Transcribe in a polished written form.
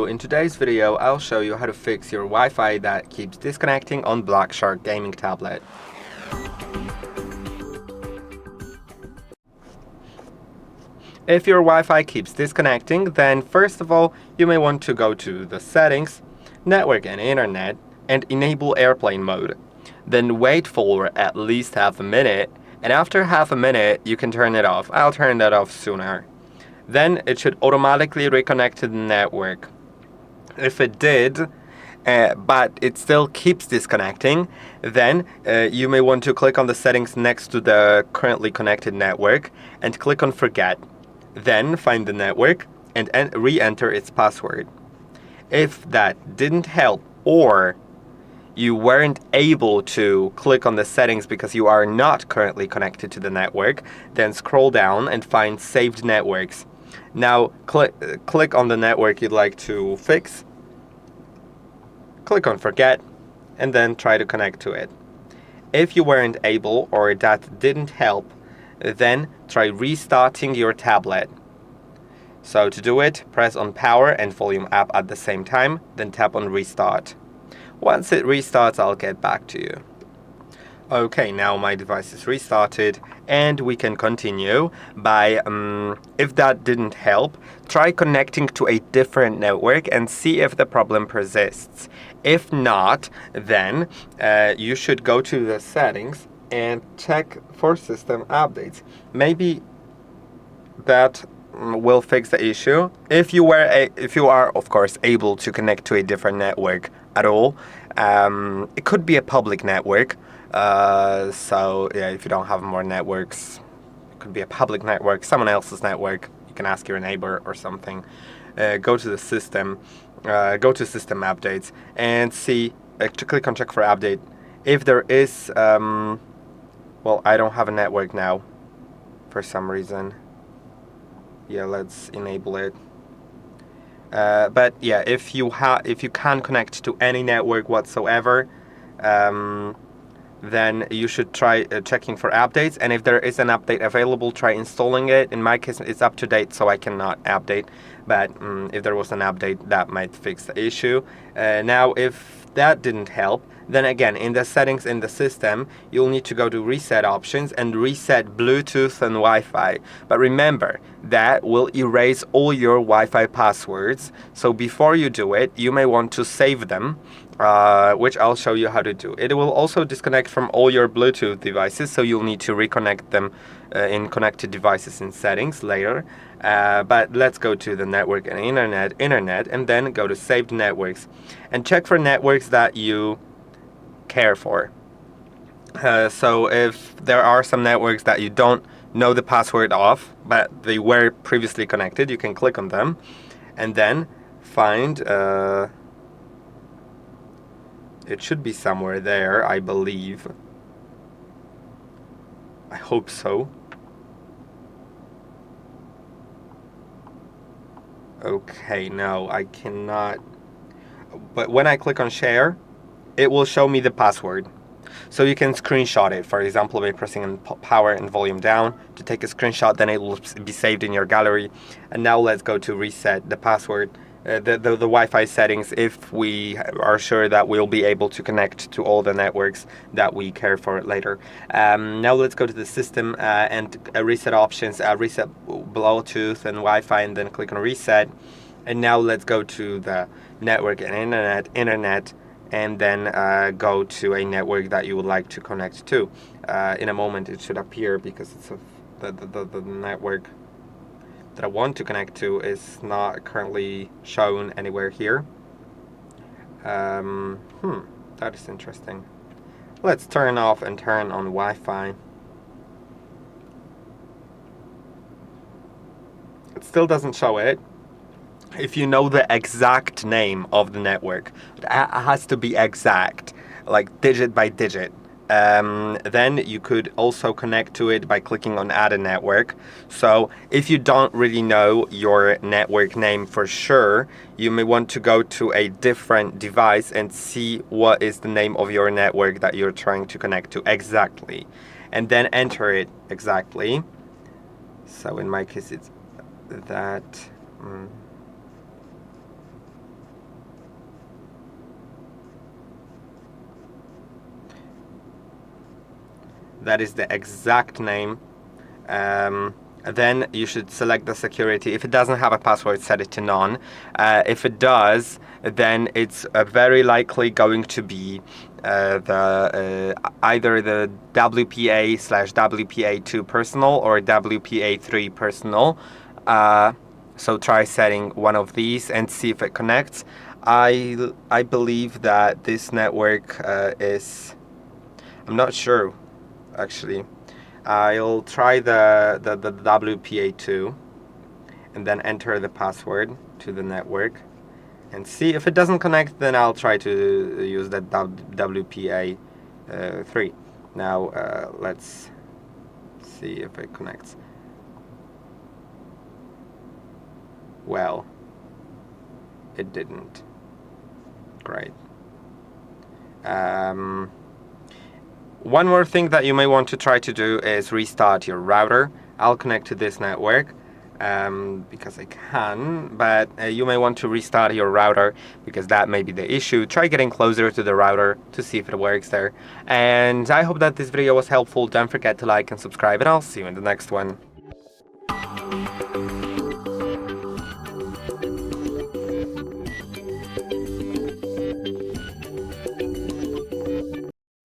So in today's video, I'll show you how to fix your Wi-Fi that keeps disconnecting on Black Shark gaming tablet. If your Wi-Fi keeps disconnecting, then first of all, you may want to go to the settings, network and internet, and enable airplane mode. Then wait for at least half a minute, and after half a minute, you can turn it off. I'll turn that off sooner. Then it should automatically reconnect to the network. If it did, but it still keeps disconnecting, then you may want to click on the settings next to the currently connected network and click on Forget. Then find the network and re-enter its password. If that didn't help, or you weren't able to click on the settings because you are not currently connected to the network, then scroll down and find Saved Networks. Now click on the network you'd like to fix, click on Forget, and then try to connect to it. If you weren't able or that didn't help, then try restarting your tablet. So to do it, press on Power and Volume Up at the same time, then tap on Restart. Once it restarts, I'll get back to you. Okay, now my device is restarted and we can continue by, if that didn't help, try connecting to a different network and see if the problem persists. If not, then you should go to the settings and check for system updates. Maybe that will fix the issue. If you are of course able to connect to a different network at all, it could be a public network. So yeah, if you don't have more networks, it could be a public network, someone else's network. You can ask your neighbor or something. Go to the system, go to system updates and see, to click on check for update. If there is, well, I don't have a network now for some reason. Yeah, let's enable it. But yeah, if you can't connect to any network whatsoever, then you should try checking for updates, and if there is an update available, try installing it. In my case, it's up to date, so I cannot update, but if there was an update, that might fix the issue. Now, if that didn't help, then again, in the settings in the system, you'll need to go to Reset Options and reset Bluetooth and Wi-Fi. But remember, that will erase all your Wi-Fi passwords, so before you do it, you may want to save them, which I'll show you how to do. It will also disconnect from all your Bluetooth devices, so you'll need to reconnect them in connected devices in settings later. But let's go to the network and internet, and then go to Saved Networks and check for networks that you care for. So if there are some networks that you don't know the password of, but they were previously connected, you can click on them and then find, it should be somewhere there, I believe. I hope so. Okay, no, I cannot. But when I click on share, it will show me the password. So you can screenshot it, for example, by pressing on power and volume down to take a screenshot, then it will be saved in your gallery. And now let's go to reset the password, the Wi-Fi settings, if we are sure that we'll be able to connect to all the networks that we care for later. Now let's go to the system and reset options, reset Bluetooth and Wi-Fi, and then click on reset. And now let's go to the network and internet, and then go to a network that you would like to connect to. In a moment it should appear, because it's the network that I want to connect to is not currently shown anywhere here. That is interesting. Let's turn off and turn on Wi-Fi. It still doesn't show it. If you know the exact name of the network, it has to be exact, like digit by digit. Then you could also connect to it by clicking on Add a Network. So if you don't really know your network name for sure, you may want to go to a different device and see what is the name of your network that you're trying to connect to exactly, and then enter it exactly. So in my case, it's that. that is the exact name. Then you should select the security. If it doesn't have a password, set it to none. If it does, then it's very likely going to be either the WPA/WPA2 personal or WPA3 personal. So try setting one of these and see if it connects. I believe that this network is. I'm not sure, actually. I'll try the WPA2 and then enter the password to the network and see if it doesn't connect. Then I'll try to use that WPA3. Now let's see if it connects. Well, it didn't. Great. One more thing that you may want to try to do is restart your router. I'll connect to this network because I can, but you may want to restart your router because that may be the issue. Try getting closer to the router to see if it works there. And I hope that this video was helpful. Don't forget to like and subscribe, and I'll see you in the next one.